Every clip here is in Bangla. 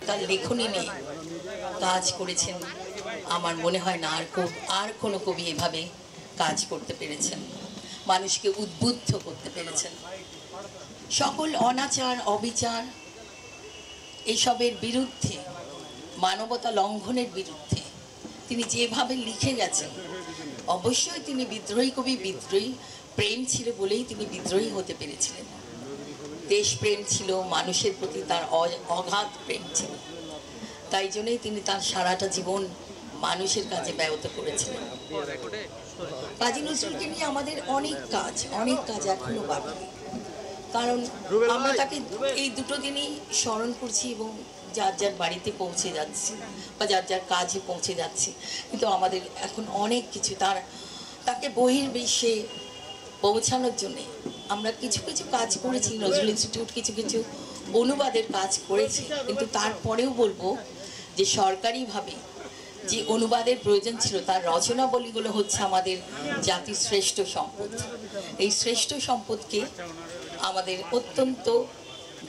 তার লেখনী নিয়ে কাজ করেছেন, আমার মনে হয় না আর কোনো কবি এভাবে কাজ করতে পেরেছেন, মানুষকে উদ্বুদ্ধ করতে পেরেছেন। সকল অনাচার অবিচার এইসবের বিরুদ্ধে, মানবতা লঙ্ঘনের বিরুদ্ধে তিনি যেভাবে লিখে গেছেন, অবশ্যই তিনি বিদ্রোহী কবি, বিদ্রোহী প্রেম ছিল বলেই তিনি বিদ্রোহী হতে পেরেছিলেন। দেশপ্রেম ছিল, মানুষের প্রতি তার অগাধ প্রেম ছিল, তাই জন্যই তিনি তার সারাটা জীবন মানুষের কাজে ব্যবহৃত করেছিলেন। কাজী নজরুলকে নিয়ে আমাদের অনেক কাজ এখনো বাকি, কারণ আমরা তাকে এই দুটো দিনই স্মরণ করছি এবং যার যার বাড়িতে পৌঁছে যাচ্ছি বা যার যার কাজে পৌঁছে যাচ্ছি, কিন্তু আমাদের এখন অনেক কিছু তাকে বহির্বিশ্বে পৌঁছানোর জন্যে আমরা কিছু কিছু কাজ করেছি। নজরুল ইনস্টিটিউট কিছু কিছু অনুবাদের কাজ করেছি, কিন্তু তারপরেও বলবো যে সরকারিভাবে যে অনুবাদের প্রয়োজন ছিল, তার রচনাবলীগুলো হচ্ছে আমাদের জাতির শ্রেষ্ঠ সম্পদ। এই শ্রেষ্ঠ সম্পদকে আমাদের অত্যন্ত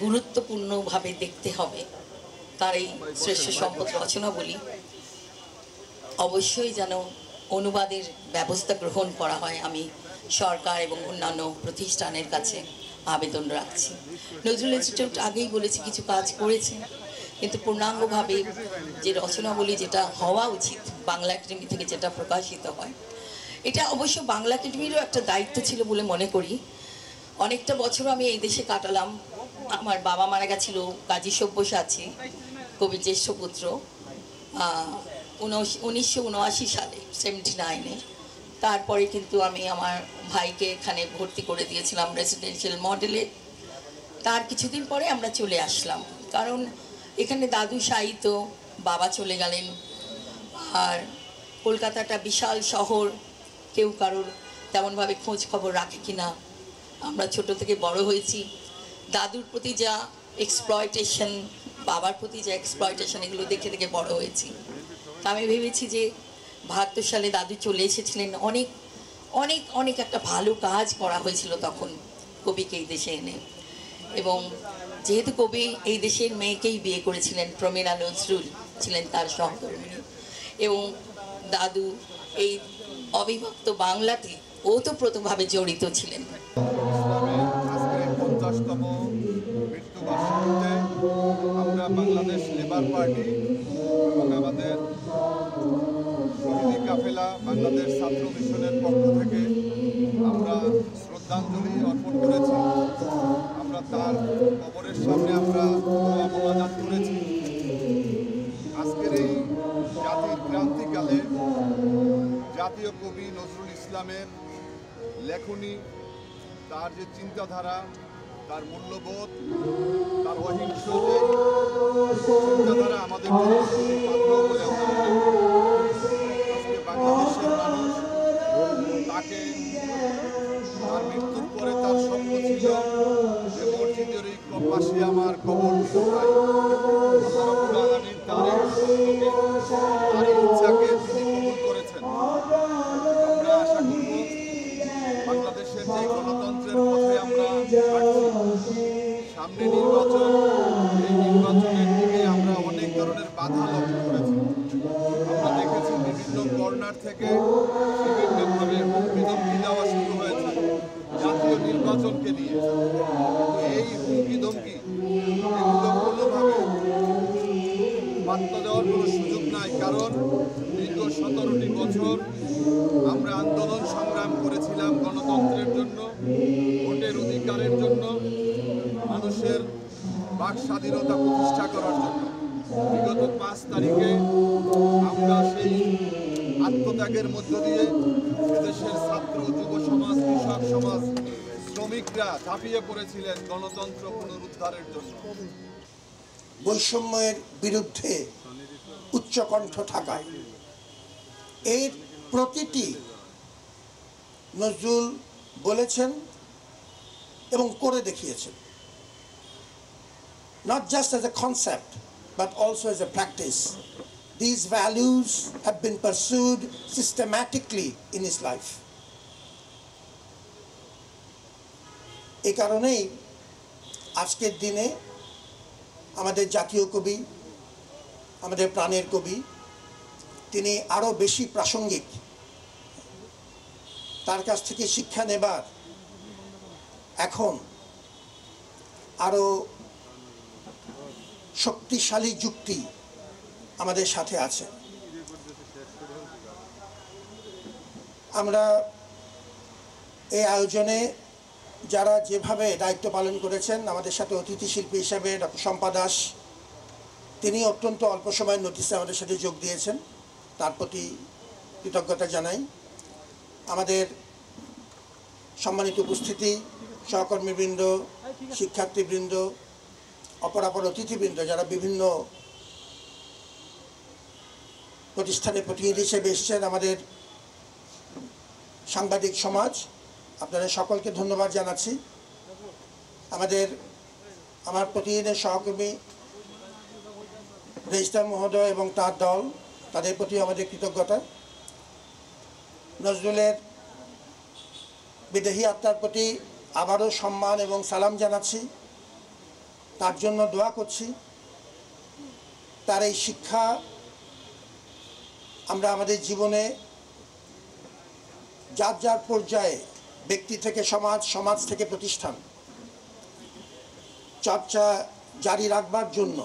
গুরুত্বপূর্ণভাবে দেখতে হবে। তার এই শ্রেষ্ঠ সম্পদ রচনাবলী অবশ্যই যেন অনুবাদের ব্যবস্থা গ্রহণ করা হয়, আমি সরকার এবং অন্যান্য প্রতিষ্ঠানের কাছে আবেদন রাখছি। নজরুল ইনস্টিটিউট আগেই বলেছি কিছু কাজ করেছে, কিন্তু পূর্ণাঙ্গভাবে যে রচনাবলী যেটা হওয়া উচিত বাংলা একাডেমি থেকে যেটা প্রকাশিত হয়, এটা অবশ্য বাংলা একাডেমিরও একটা দায়িত্ব ছিল বলে মনে করি। অনেকটা বছর আমি এই দেশে কাটালাম। আমার বাবা মারা গেছিল কাজী সব্যসাচী, কবির জ্যেষ্ঠ পুত্র, 1979 সালে, 79-এ। তারপরে কিন্তু আমি আমার ভাইকে এখানে ভর্তি করে দিয়েছিলাম রেসিডেন্সিয়াল মডেলে। তার কিছুদিন পরে আমরা চলে আসলাম, কারণ এখানে দাদু সাহিত্য, বাবা চলে গেলেন, আর কলকাতাটা বিশাল শহর, কেউ কারোর তেমনভাবে খোঁজ খবর রাখে কি না। আমরা ছোট থেকে বড় হয়েছি, দাদুর প্রতি যা এক্সপ্লয়টেশন, বাবার প্রতি যা এক্সপ্লয়টেশন, এগুলো দেখে দেখে বড় হয়েছি। তা আমি ভেবেছি যে 72 সালে দাদু চলে এসেছিলেন, অনেক অনেক অনেক একটা ভালো কাজ করা হয়েছিল তখন কবিকে এই দেশে এনে। এবং যেহেতু কবি এই দেশের মেয়েকেই বিয়ে করেছিলেন, প্রমীলা নজরুল ছিলেন তার সহধর্মিণী, এবং দাদু এই অবিভক্ত বাংলাতে ওতপ্রোতভাবে জড়িত ছিলেন। আজকের 50তম মৃত্যুবার্ষিকীতে আমরা বাংলাদেশ লেবার পার্টি এবং আমাদের শহীদি কাফেলা বাংলাদেশ ছাত্র মিশনের পক্ষ থেকে আমরা শ্রদ্ধাঞ্জলি অর্পণ করেছি। আমরা তার কবরের সামনে আমরা দোয়া মোনাজাত করেছি। আজকের এই জাতির ক্রান্তিকালে জাতীয় কবি নজরুল ইসলামের লেখনী, তার যে চিন্তাধারা, তার মূল্যবোধ, তার অহিংস যে চিন্তাধারা আমাদের জন্য পাথর বলে আমরা মনে করি। আজকে বাংলাদেশের মানুষ তাকে, তার মৃত্যুর পরে তার স্বপ্ন ছিল যে মসজিদের এই পাশে আমার কবর দিতে চাই। আল্লাহ রাব্বুল আলামিন তার এই স্বপ্নকে, তার এই ইচ্ছাকে তিনি কবুল করেছেন। আমরা আশা করব বাংলাদেশের যে গণতন্ত্রের পথে আমরা হাঁটছি, সামনে নির্বাচন, এই নির্বাচনের দিকে আমরা অনেক ধরনের বাধা লক্ষ্য করেছি। আমরা দেখেছি বিভিন্ন কর্নার থেকে বিভিন্নভাবে হুমকি দেওয়া শুরু হয়েছে জাতীয় নির্বাচনকে নিয়ে। তো এই হুমকি ধমকি এগুলো কোনোভাবে পাত্তা দেওয়ার কোনো সুযোগ নাই, কারণ দীর্ঘ 17টি বছর আমরা আন্দোলন সংগ্রাম করেছিলাম গণতন্ত্রের জন্য, ভোটের অধিকারের জন্য, মানুষের বাক স্বাধীনতা প্রতিষ্ঠা করার জন্য। বিগত 5 তারিখে আমরা সেই আত্মত্যাগের মধ্য দিয়ে এদেশের ছাত্র, যুব সমাজ, কৃষক সমাজ, শ্রমিকরা ঝাঁপিয়ে পড়েছিলেন গণতন্ত্র পুনরুদ্ধারের জন্য। বৈষম্যের বিরুদ্ধে উচ্চকণ্ঠ থাকায় এর প্রতিটি নজরুল বলেছেন এবং করে দেখিয়েছেন, not just as a concept but also as a practice. These values have been pursued systematically in his life. এই কারণেই আজকের দিনে আমাদের জাতীয় কবি আমাদের প্রাণের কবি, তিনি আরও বেশি প্রাসঙ্গিক। তার কাছ থেকে শিক্ষা নেবার এখন আরও শক্তিশালী যুক্তি আমাদের সাথে আছে। আমরা এই আয়োজনে যারা যেভাবে দায়িত্ব পালন করেছেন, আমাদের সাথে অতিথি শিল্পী হিসাবে ডক্টর শম্পা দাস, তিনি অত্যন্ত অল্প সময়ের নোটিসে আমাদের সাথে যোগ দিয়েছেন, তার প্রতি কৃতজ্ঞতা জানাই। আমাদের সম্মানিত উপস্থিতি, সহকর্মীবৃন্দ, শিক্ষার্থীবৃন্দ, অপরাপর অতিথিবৃন্দ, যারা বিভিন্ন প্রতিষ্ঠানের প্রতিনিধি হিসেবে এসেছেন, আমাদের সাংবাদিক সমাজ, আপনাদের সকলকে ধন্যবাদ জানাচ্ছি। আমার প্রতিদিনের সহকর্মী রেজিস্ট্রার মহোদয় এবং তার দল, তাদের প্রতি আমাদের কৃতজ্ঞতা। নজরুলের বিদেহী আত্মার প্রতি আবারও সম্মান এবং সালাম জানাচ্ছি, তার জন্য দোয়া করছি। তার এই শিক্ষা আমরা আমাদের জীবনে যার যার পর্যায়ে, ব্যক্তি থেকে সমাজ, সমাজ থেকে প্রতিষ্ঠান, চর্চা জারি রাখবার জন্য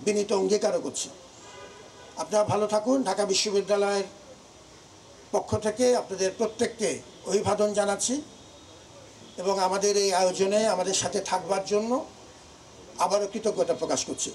বিনীত অঙ্গীকারও করছি। আপনারা ভালো থাকুন। ঢাকা বিশ্ববিদ্যালয়ের পক্ষ থেকে আপনাদের প্রত্যেককে অভিবাদন জানাচ্ছি এবং আমাদের এই আয়োজনে আমাদের সাথে থাকবার জন্য আবারও কৃতজ্ঞতা প্রকাশ করছি।